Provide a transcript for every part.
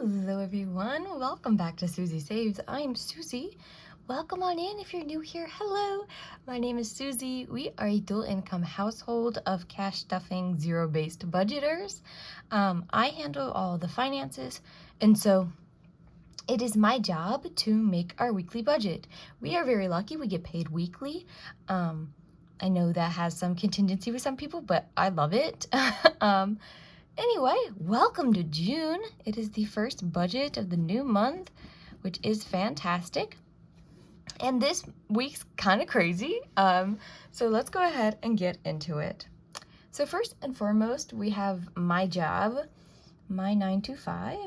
Hello everyone, welcome back to Susie Saves. I'm Susie. Welcome on in if you're new here. Hello, my name is Susie. We are a dual income household of cash stuffing, zero-based budgeters. I handle all the finances, and so it is my job to make our weekly budget. We are very lucky, we get paid weekly. I know that has some contingency with some people, but I love it. Anyway, welcome to June. It is the first budget of the new month, which is fantastic. And this week's kind of crazy. So let's go ahead and get into it. So first and foremost, we have my job, my 9 to 5,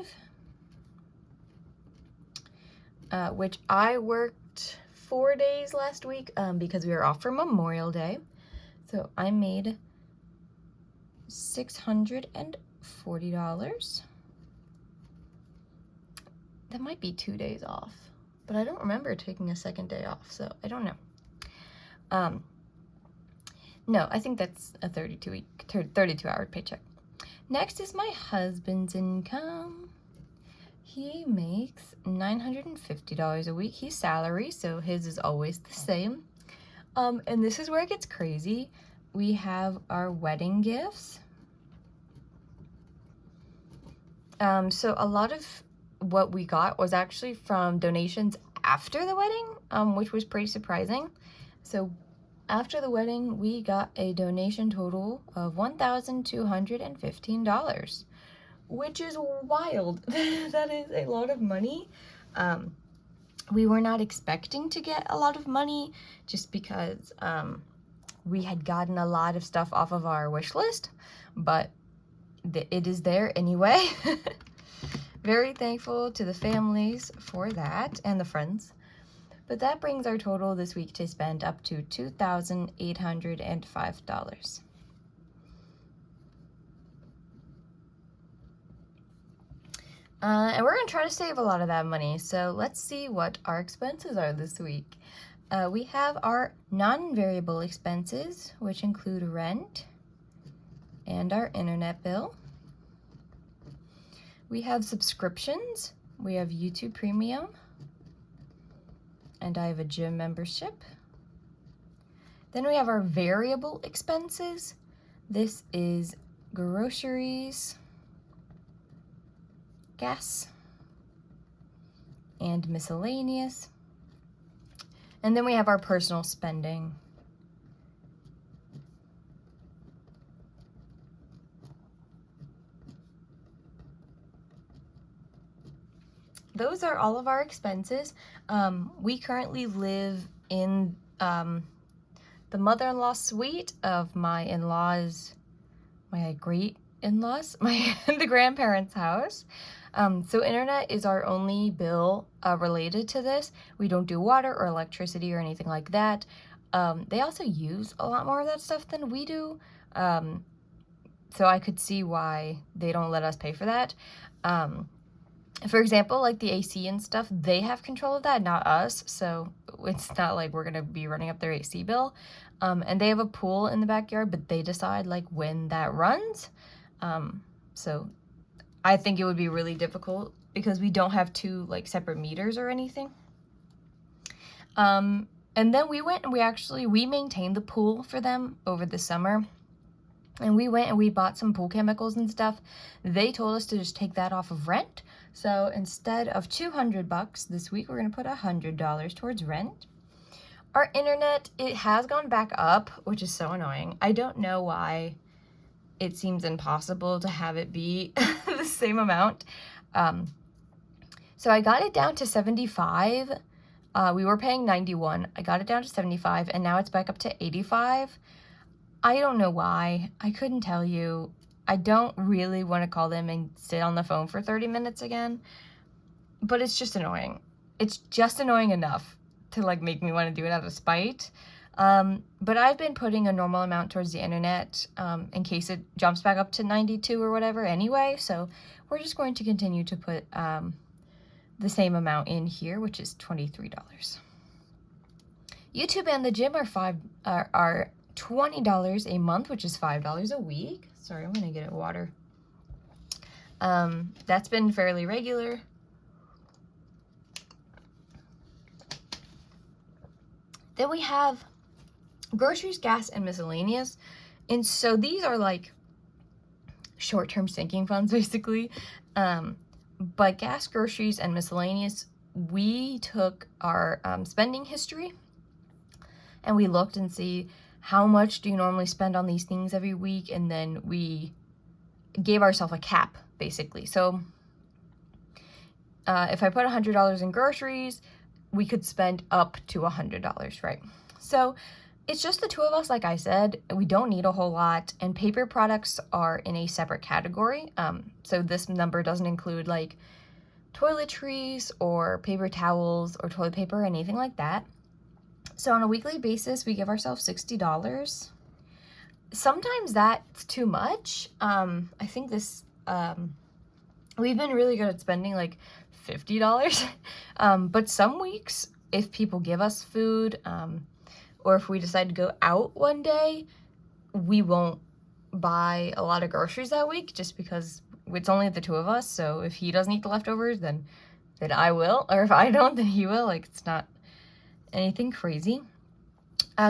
which I worked 4 days last week because we were off for Memorial Day. So I made $640. That might be 2 days off, but I don't remember taking a second day off, so I don't know. No, I think that's a 32-hour paycheck. Next is my husband's income. He makes $950 a week. He's salary, so his is always the same. And this is where it gets crazy. We have our wedding gifts. So a lot of what we got was actually from donations after the wedding, which was pretty surprising. So after the wedding, we got a donation total of $1,215, which is wild. That is a lot of money. We were not expecting to get a lot of money just because we had gotten a lot of stuff off of our wish list, but it is there anyway. Very thankful to the families for that and the friends. But that brings our total this week to spend up to $2,805. And we're going to try to save a lot of that money. So let's see what our expenses are this week. We have our non-variable expenses, which include rent and our internet bill. We have subscriptions. We have YouTube Premium. And I have a gym membership. Then we have our variable expenses. This is groceries, gas, and miscellaneous. And then we have our personal spending. Those are all of our expenses. We currently live in the mother-in-law suite of my in-laws, my great-in-laws, the grandparents' house. So internet is our only bill related to this. We don't do water or electricity or anything like that. They also use a lot more of that stuff than we do. So I could see why they don't let us pay for that. For example, like the AC and stuff, they have control of that, not us. So it's not like we're going to be running up their AC bill. And they have a pool in the backyard, but they decide like when that runs. So I think it would be really difficult because we don't have two like separate meters or anything. And then we went and we maintained the pool for them over the summer. And we went and we bought some pool chemicals and stuff. They told us to just take that off of rent. So instead of $200 this week, we're going to put $100 towards rent. Our internet, it has gone back up, which is so annoying. I don't know why it seems impossible to have it be the same amount. So I got it down to 75. We were paying 91. I got it down to 75, and now it's back up to 85. I don't know why. I couldn't tell you. I don't really want to call them and sit on the phone for 30 minutes again, but it's just annoying. It's just annoying enough to like make me want to do it out of spite. But I've been putting a normal amount towards the internet in case it jumps back up to 92 or whatever anyway. So we're just going to continue to put the same amount in here, which is $23. YouTube and the gym are $20 a month, which is $5 a week. Sorry, I'm gonna get water. That's been fairly regular. Then we have groceries, gas, and miscellaneous. And so these are like short-term sinking funds, basically. But gas, groceries, and miscellaneous, we took our spending history and we looked and see how much do you normally spend on these things every week, and then we gave ourselves a cap, basically. So if I put $100 in groceries, we could spend up to $100, right? So it's just the two of us, like I said. We don't need a whole lot, and paper products are in a separate category. So this number doesn't include like toiletries or paper towels or toilet paper or anything like that. So on a weekly basis, we give ourselves $60. Sometimes that's too much. I think this, we've been really good at spending like $50. But some weeks, if people give us food, or if we decide to go out one day, we won't buy a lot of groceries that week just because it's only the two of us. So if he doesn't eat the leftovers, then I will. Or if I don't, then he will. Like, it's not anything crazy.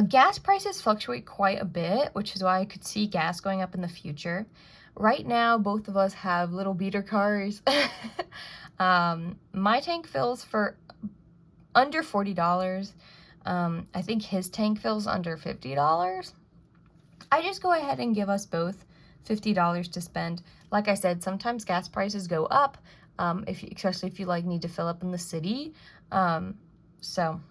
Gas prices fluctuate quite a bit, which is why I could see gas going up in the future. Right now, both of us have little beater cars. My tank fills for under $40. I think his tank fills under $50. I just go ahead and give us both $50 to spend. Like I said, sometimes gas prices go up, especially if you like need to fill up in the city. So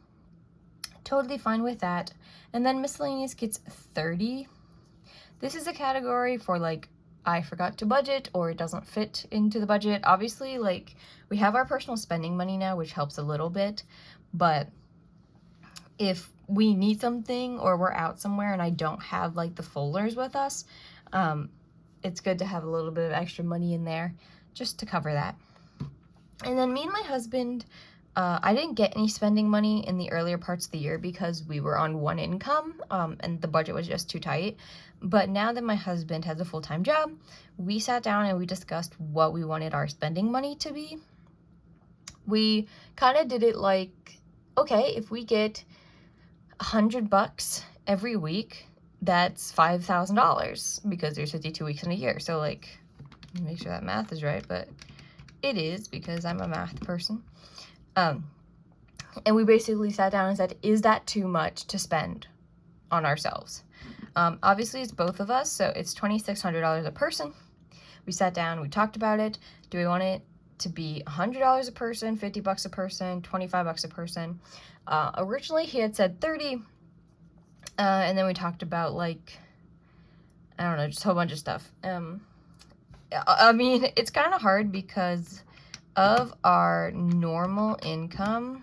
totally fine with that. And then miscellaneous gets $30. This is a category for like, I forgot to budget, or it doesn't fit into the budget. Obviously, like, we have our personal spending money now, which helps a little bit, but if we need something or we're out somewhere and I don't have like the folders with us, it's good to have a little bit of extra money in there just to cover that. And then me and my husband, I didn't get any spending money in the earlier parts of the year because we were on one income, and the budget was just too tight. But now that my husband has a full-time job, we sat down and we discussed what we wanted our spending money to be. We kind of did it like, okay, if we get $100 every week, that's $5,000 because there's 52 weeks in a year. So like, make sure that math is right, but it is because I'm a math person. And we basically sat down and said, is that too much to spend on ourselves? Obviously it's both of us, so it's $2,600 a person. We sat down, we talked about it. Do we want it to be $100 a person, $50 a person, $25 a person? Originally he had said 30, and then we talked about like, I don't know, just a whole bunch of stuff. I mean, it's kind of hard because of our normal income.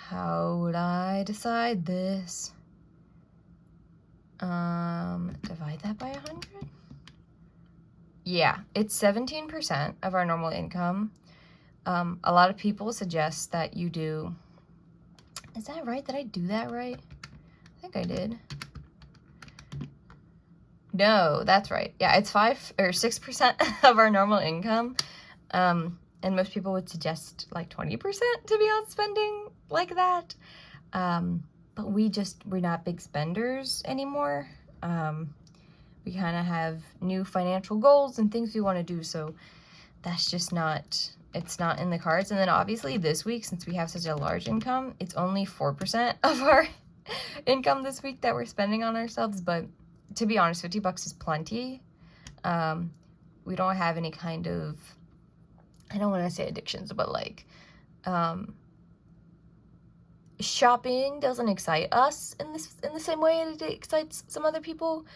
How would I decide this? Divide that by 100? Yeah, it's 17% of our normal income. A lot of people suggest that you do, is that right? Did I do that right? I think I did. No, that's right. Yeah, it's 5 or 6% of our normal income. And most people would suggest like 20% to be on spending like that. But we're not big spenders anymore. We kind of have new financial goals and things we want to do. So that's just it's not in the cards. And then obviously this week, since we have such a large income, it's only 4% of our income this week that we're spending on ourselves. But to be honest, $50 is plenty. We don't have any kind of, I don't want to say addictions, but like, shopping doesn't excite us in the same way that it excites some other people.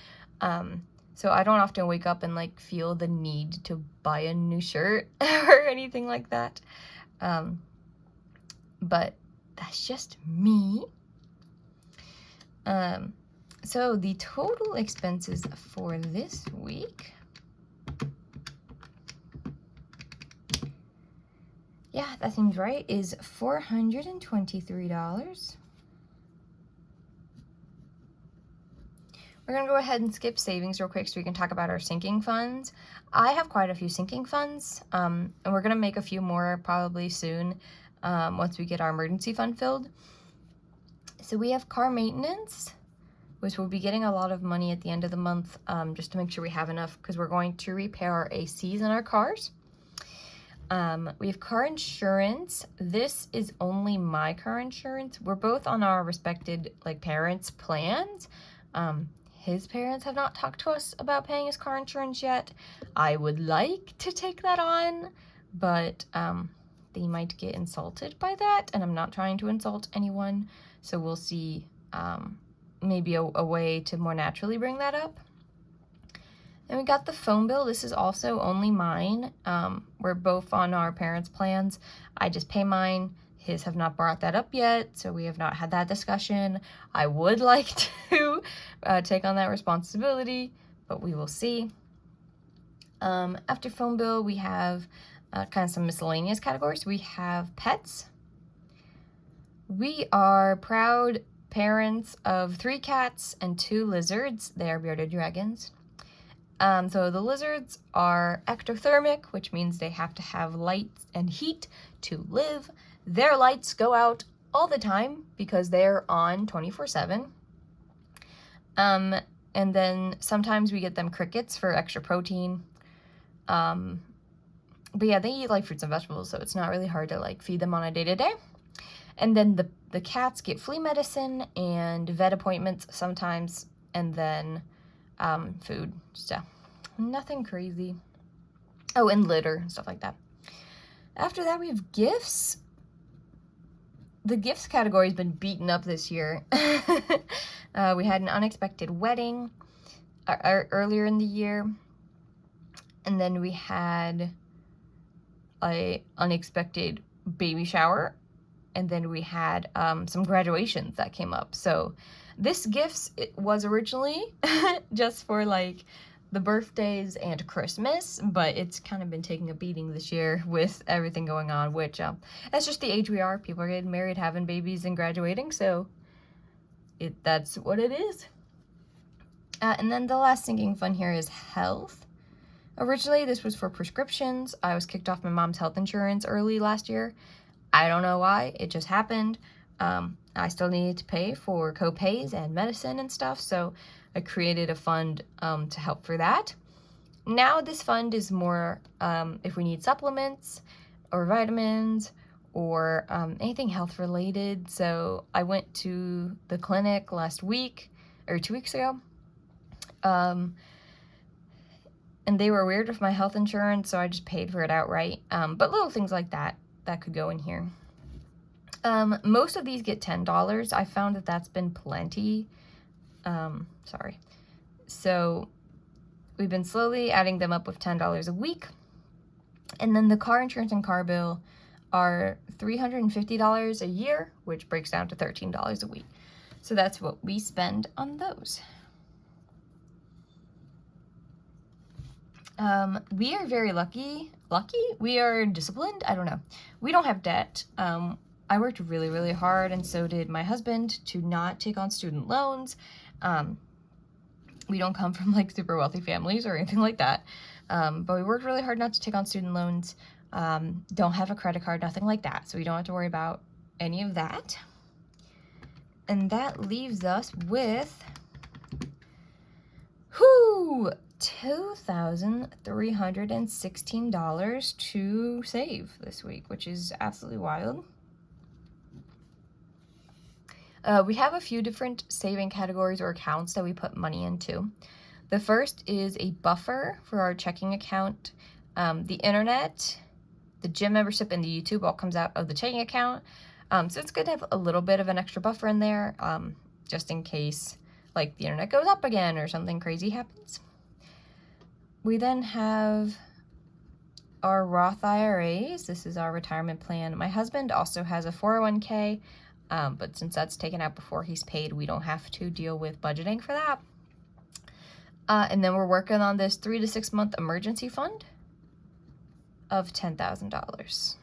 So I don't often wake up and like feel the need to buy a new shirt or anything like that. But that's just me. So the total expenses for this week, yeah, that seems right, is $423. We're going to go ahead and skip savings real quick so we can talk about our sinking funds. I have quite a few sinking funds, and we're going to make a few more probably soon once we get our emergency fund filled. So we have car maintenance, which we'll be getting a lot of money at the end of the month just to make sure we have enough because we're going to repair our ACs in our cars. We have car insurance. This is only my car insurance. We're both on our respected parents' plans. His parents have not talked to us about paying his car insurance yet. I would like to take that on, but they might get insulted by that, and I'm not trying to insult anyone, so we'll see maybe a way to more naturally bring that up. And we got the phone bill. This is also only mine. We're both on our parents' plans. I just pay mine. His have not brought that up yet, so we have not had that discussion. I would like to take on that responsibility, but we will see. After phone bill, we have kind of some miscellaneous categories. We have pets. We are proud parents of 3 cats and 2 lizards. They are bearded dragons. So the lizards are ectothermic, which means they have to have light and heat to live. Their lights go out all the time because they're on 24/7. And then sometimes we get them crickets for extra protein. But yeah, they eat fruits and vegetables, so it's not really hard to feed them on a day-to-day. And then the cats get flea medicine and vet appointments sometimes, and then food, so nothing crazy. Oh, and litter and stuff like that. After that, we have gifts. The gifts category has been beaten up this year. We had an unexpected wedding earlier in the year, and then we had a unexpected baby shower, and then we had some graduations that came up. So this gifts was originally just for the birthdays and Christmas, but it's kind of been taking a beating this year with everything going on, which that's just the age we are. People are getting married, having babies, and graduating, so that's what it is. And then the last sinking fund here is health. Originally, this was for prescriptions. I was kicked off my mom's health insurance early last year. I don't know why. It just happened. I still needed to pay for co-pays and medicine and stuff, so I created a fund to help for that. Now this fund is more if we need supplements or vitamins or anything health related. So I went to the clinic last week or 2 weeks ago, and they were weird with my health insurance, so I just paid for it outright. But little things like that could go in here. Most of these get $10. I found that that's been plenty. So we've been slowly adding them up with $10 a week. And then the car insurance and car bill are $350 a year, which breaks down to $13 a week. So that's what we spend on those. We are very lucky. We are disciplined. I don't know. We don't have debt. I worked really, really hard, and so did my husband, to not take on student loans. We don't come from super wealthy families or anything like that. But we worked really hard not to take on student loans. Don't have a credit card, nothing like that. So we don't have to worry about any of that. And that leaves us with $2,316 to save this week, which is absolutely wild. We have a few different saving categories or accounts that we put money into. The first is a buffer for our checking account. The internet, the gym membership, and the YouTube all comes out of the checking account. So it's good to have a little bit of an extra buffer in there, just in case the internet goes up again or something crazy happens. We then have our Roth IRAs. This is our retirement plan. My husband also has a 401k. But since that's taken out before he's paid, we don't have to deal with budgeting for that. And then we're working on this 3 to 6 month emergency fund of $10,000.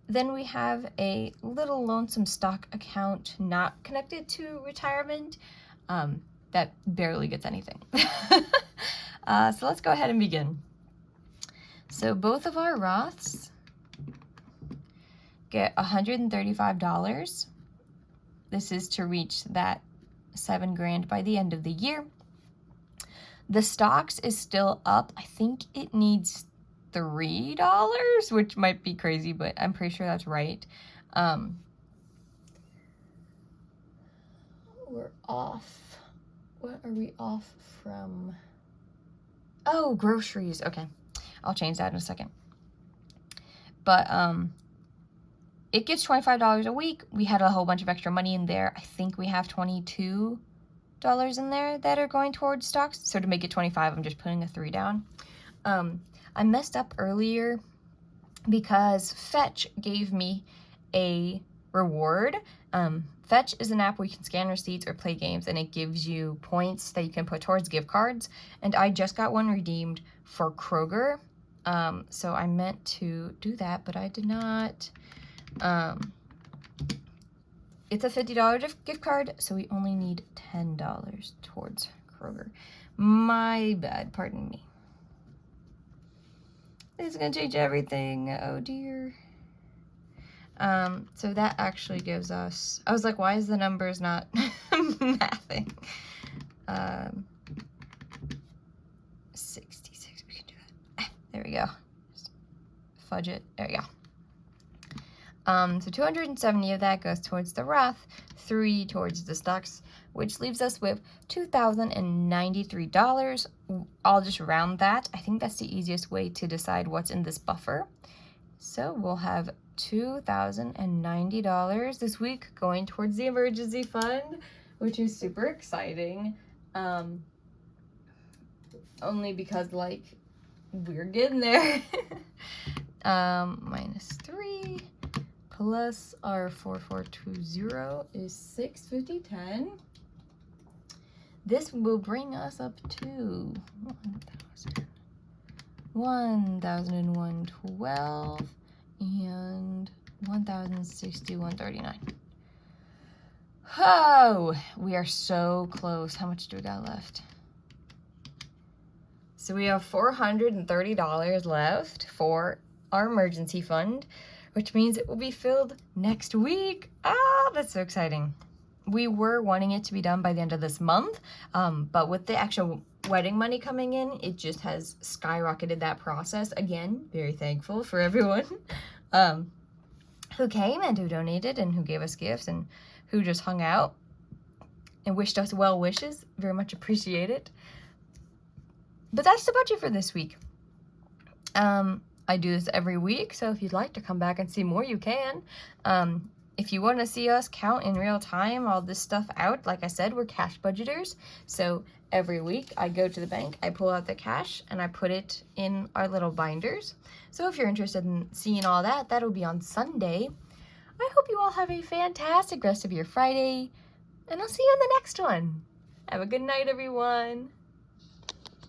Then we have a little lonesome stock account not connected to retirement. that barely gets anything. So let's go ahead and begin. So both of our Roths get $135. This is to reach that $7,000 by the end of the year. The stocks is still up. I think it needs $3, which might be crazy, but I'm pretty sure that's right. We're off. What are we off from? Oh, groceries. Okay. I'll change that in a second. But it gets $25 a week. We had a whole bunch of extra money in there. I think we have $22 in there that are going towards stocks. So to make it 25, I'm just putting a 3 down. I messed up earlier because Fetch gave me a reward. Fetch is an app where you can scan receipts or play games, and it gives you points that you can put towards gift cards. And I just got one redeemed for Kroger. So I meant to do that, but I did not. It's a $50 gift card, so we only need $10 towards Kroger. My bad, pardon me. This is gonna change everything. Oh dear. So that actually gives us, I was like, why is the numbers not mathing? 66, we can do that. There we go. Just fudge it. There we go. So 270 of that goes towards the Roth, 3 towards the stocks, which leaves us with $2,093. I'll just round that. I think that's the easiest way to decide what's in this buffer. So we'll have $2,090 this week going towards the emergency fund, which is super exciting. Only because, like, we're getting there. Minus 3 plus our 4420 is 650.10. This will bring us up to 1,001.12 and 1,061.39. Oh, we are so close. How much do we got left? So we have $430 left for our emergency fund, which means it will be filled next week. Ah, that's so exciting. We were wanting it to be done by the end of this month, but with the actual wedding money coming in, it just has skyrocketed that process. Again, very thankful for everyone who came and who donated and who gave us gifts and who just hung out and wished us well wishes. Very much appreciate it. But that's the budget for this week. I do this every week, so if you'd like to come back and see more, you can. If you want to see us count in real time all this stuff out, like I said, we're cash budgeters. So every week I go to the bank, I pull out the cash, and I put it in our little binders. So if you're interested in seeing all that, that'll be on Sunday. I hope you all have a fantastic rest of your Friday, and I'll see you in the next one. Have a good night, everyone.